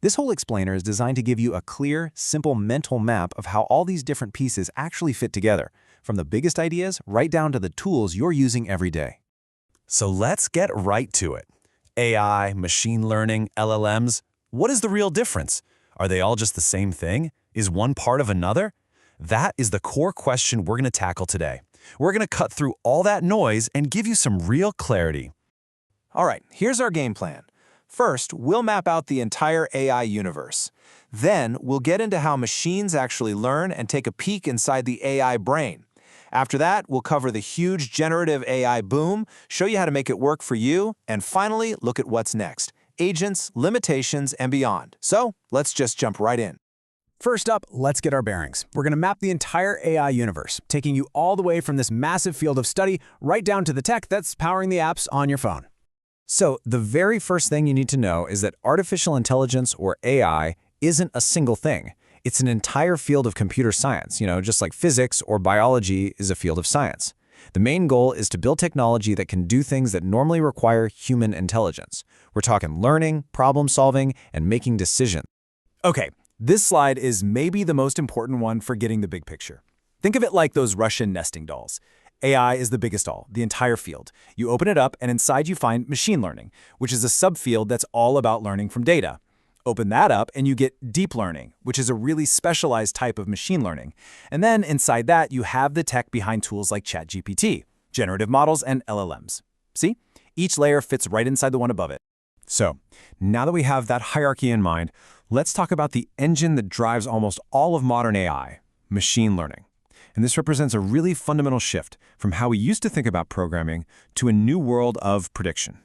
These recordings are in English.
This whole explainer is designed to give you a clear, simple mental map of how all these different pieces actually fit together, from the biggest ideas right down to the tools you're using every day. So let's get right to it. AI, machine learning, LLMs, what is the real difference? Are they all just the same thing? Is one part of another? That is the core question we're going to tackle today. We're going to cut through all that noise and give you some real clarity. All right, here's our game plan. First, we'll map out the entire AI universe. Then, we'll get into how machines actually learn and take a peek inside the AI brain. After that, we'll cover the huge generative AI boom, show you how to make it work for you, and finally, look at what's next: agents, limitations, and beyond. So, let's just jump right in. First up, let's get our bearings. We're going to map the entire AI universe, taking you all the way from this massive field of study right down to the tech that's powering the apps on your phone. So, the very first thing you need to know is that artificial intelligence, or AI, isn't a single thing. It's an entire field of computer science, just like physics or biology is a field of science. The main goal is to build technology that can do things that normally require human intelligence. We're talking learning, problem solving, and making decisions. Okay, this slide is maybe the most important one for getting the big picture. Think of it like those Russian nesting dolls. AI is the biggest doll, the entire field. You open it up, and inside you find machine learning, which is a subfield that's all about learning from data. Open that up, and you get deep learning, which is a really specialized type of machine learning. And then inside that, you have the tech behind tools like ChatGPT, generative models, and LLMs. See? Each layer fits right inside the one above it. So, now that we have that hierarchy in mind, let's talk about the engine that drives almost all of modern AI, machine learning. And this represents a really fundamental shift from how we used to think about programming to a new world of prediction.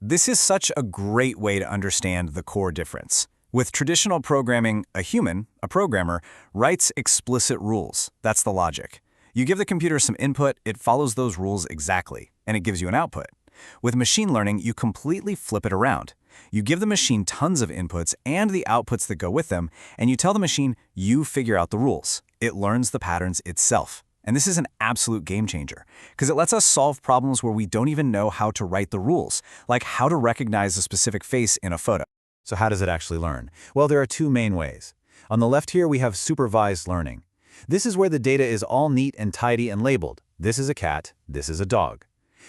This is such a great way to understand the core difference. With traditional programming, a human, a programmer, writes explicit rules. That's the logic. You give the computer some input, it follows those rules exactly, and it gives you an output. With machine learning, you completely flip it around. You give the machine tons of inputs and the outputs that go with them, and you tell the machine, you figure out the rules. It learns the patterns itself. And this is an absolute game changer, because it lets us solve problems where we don't even know how to write the rules, like how to recognize a specific face in a photo. So how does it actually learn? Well, there are two main ways. On the left here, we have supervised learning. This is where the data is all neat and tidy and labeled. This is a cat, this is a dog.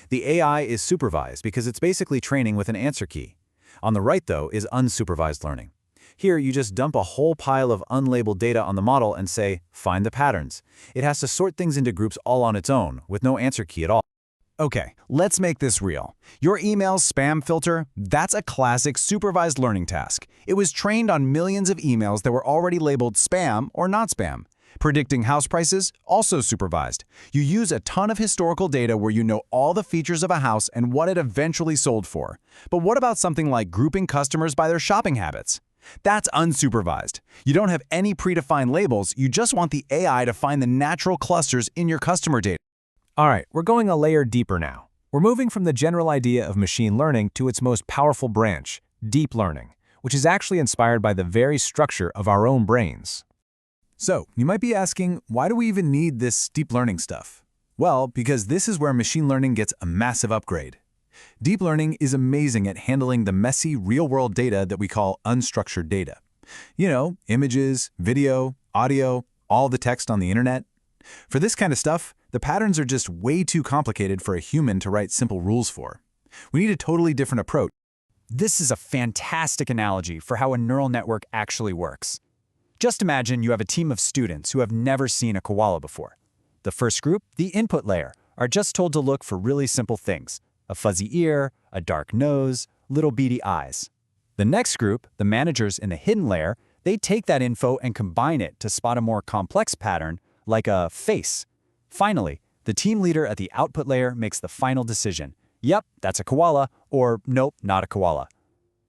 The AI is supervised because it's basically training with an answer key. On the right, though, is unsupervised learning. Here, you just dump a whole pile of unlabeled data on the model and say, find the patterns. It has to sort things into groups all on its own, with no answer key at all. Okay, let's make this real. Your email's spam filter, that's a classic supervised learning task. It was trained on millions of emails that were already labeled spam or not spam. Predicting house prices, also supervised. You use a ton of historical data where you know all the features of a house and what it eventually sold for. But what about something like grouping customers by their shopping habits? That's unsupervised. You don't have any predefined labels, you just want the AI to find the natural clusters in your customer data. All right, we're going a layer deeper now. We're moving from the general idea of machine learning to its most powerful branch, deep learning, which is actually inspired by the very structure of our own brains. So, you might be asking, why do we even need this deep learning stuff? Well, because this is where machine learning gets a massive upgrade. Deep learning is amazing at handling the messy, real-world data that we call unstructured data. Images, video, audio, all the text on the internet. For this kind of stuff, the patterns are just way too complicated for a human to write simple rules for. We need a totally different approach. This is a fantastic analogy for how a neural network actually works. Just imagine you have a team of students who have never seen a koala before. The first group, the input layer, are just told to look for really simple things: a fuzzy ear, a dark nose, little beady eyes. The next group, the managers in the hidden layer, they take that info and combine it to spot a more complex pattern, like a face. Finally, the team leader at the output layer makes the final decision. Yep, that's a koala, or nope, not a koala.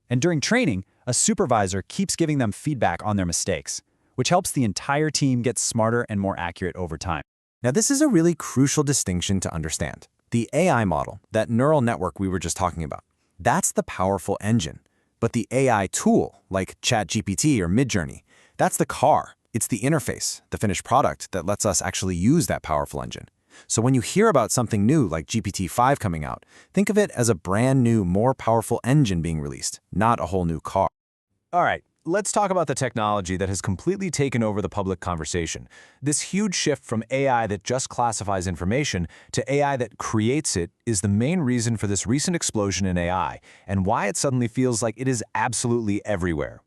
And during training, a supervisor keeps giving them feedback on their mistakes, which helps the entire team get smarter and more accurate over time. Now, this is a really crucial distinction to understand. The AI model, that neural network we were just talking about, that's the powerful engine. But the AI tool, like ChatGPT or Midjourney, that's the car. It's the interface, the finished product that lets us actually use that powerful engine. So when you hear about something new like GPT-5 coming out, think of it as a brand new, more powerful engine being released, not a whole new car. All right, let's talk about the technology that has completely taken over the public conversation. This huge shift from AI that just classifies information to AI that creates it is the main reason for this recent explosion in AI, and why it suddenly feels like it is absolutely everywhere.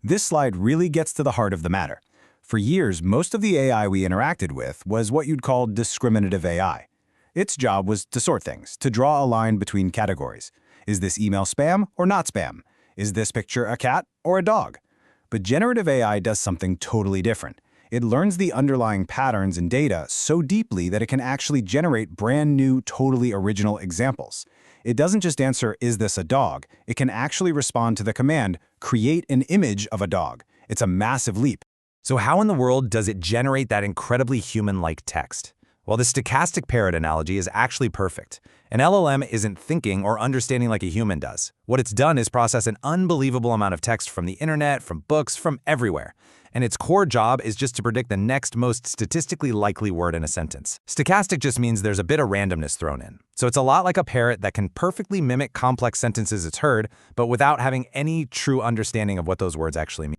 This slide really gets to the heart of the matter. For years, most of the AI we interacted with was what you'd call discriminative AI. Its job was to sort things, to draw a line between categories. Is this email spam or not spam? Is this picture a cat or a dog? But generative AI does something totally different. It learns the underlying patterns in data so deeply that it can actually generate brand new, totally original examples. It doesn't just answer, is this a dog? It can actually respond to the command, create an image of a dog. It's a massive leap. So how in the world does it generate that incredibly human-like text? Well, the stochastic parrot analogy is actually perfect. An LLM isn't thinking or understanding like a human does. What it's done is process an unbelievable amount of text from the internet, from books, from everywhere. And its core job is just to predict the next most statistically likely word in a sentence. Stochastic just means there's a bit of randomness thrown in. So it's a lot like a parrot that can perfectly mimic complex sentences it's heard, but without having any true understanding of what those words actually mean.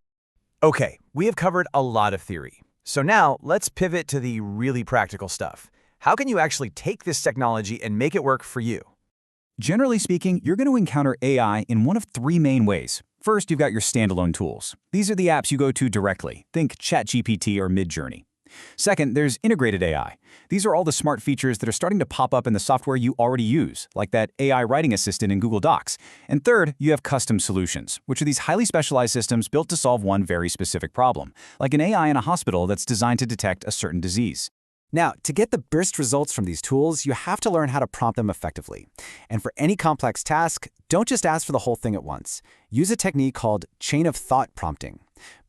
Okay, we have covered a lot of theory. So now let's pivot to the really practical stuff. How can you actually take this technology and make it work for you? Generally speaking, you're going to encounter AI in one of three main ways. First, you've got your standalone tools. These are the apps you go to directly. Think ChatGPT or Midjourney. Second, there's integrated AI. These are all the smart features that are starting to pop up in the software you already use, like that AI writing assistant in Google Docs. And third, you have custom solutions, which are these highly specialized systems built to solve one very specific problem, like an AI in a hospital that's designed to detect a certain disease. Now, to get the burst results from these tools, you have to learn how to prompt them effectively. And for any complex task, don't just ask for the whole thing at once. Use a technique called chain of thought prompting.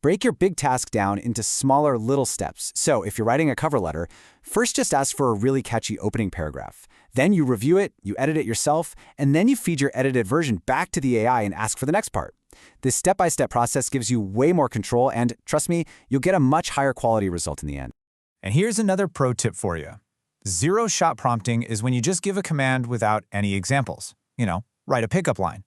Break your big task down into smaller little steps. So if you're writing a cover letter, first just ask for a really catchy opening paragraph. Then you review it, you edit it yourself, and then you feed your edited version back to the AI and ask for the next part. This step-by-step process gives you way more control, and trust me, you'll get a much higher quality result in the end. And here's another pro tip for you. Zero-shot prompting is when you just give a command without any examples. Write a pickup line.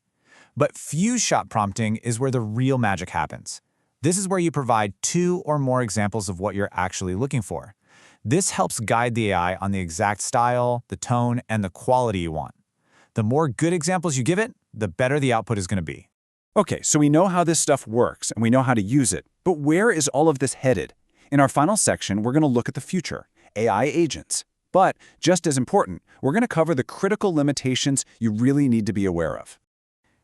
But fuse-shot prompting is where the real magic happens. This is where you provide 2 or more examples of what you're actually looking for. This helps guide the AI on the exact style, the tone, and the quality you want. The more good examples you give it, the better the output is going to be. Okay, so we know how this stuff works and we know how to use it, but where is all of this headed? In our final section, we're going to look at the future, AI agents. But just as important, we're going to cover the critical limitations you really need to be aware of.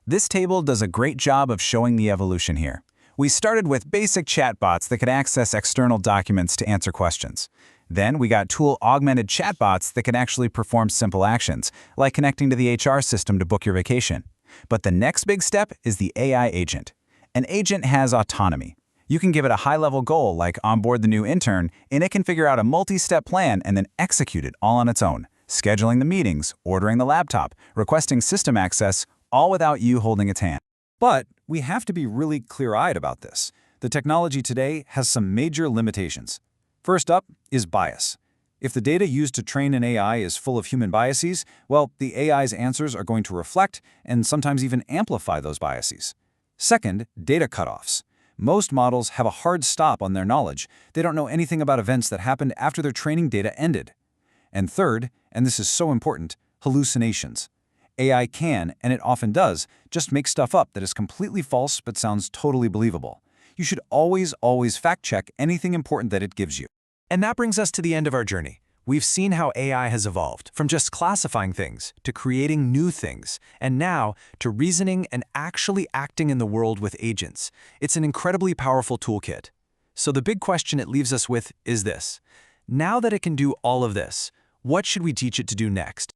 This table does a great job of showing the evolution here. We started with basic chatbots that could access external documents to answer questions. Then we got tool-augmented chatbots that can actually perform simple actions, like connecting to the HR system to book your vacation. But the next big step is the AI agent. An agent has autonomy. You can give it a high-level goal like onboard the new intern, and it can figure out a multi-step plan and then execute it all on its own, scheduling the meetings, ordering the laptop, requesting system access, all without you holding its hand. But we have to be really clear-eyed about this. The technology today has some major limitations. First up is bias. If the data used to train an AI is full of human biases, well, the AI's answers are going to reflect and sometimes even amplify those biases. Second, data cutoffs. Most models have a hard stop on their knowledge. They don't know anything about events that happened after their training data ended. And third, and this is so important, hallucinations. AI can, and it often does, just make stuff up that is completely false but sounds totally believable. You should always fact-check anything important that it gives you. And that brings us to the end of our journey. We've seen how AI has evolved from just classifying things to creating new things, and now to reasoning and actually acting in the world with agents. It's an incredibly powerful toolkit. So the big question it leaves us with is this. Now that it can do all of this, what should we teach it to do next?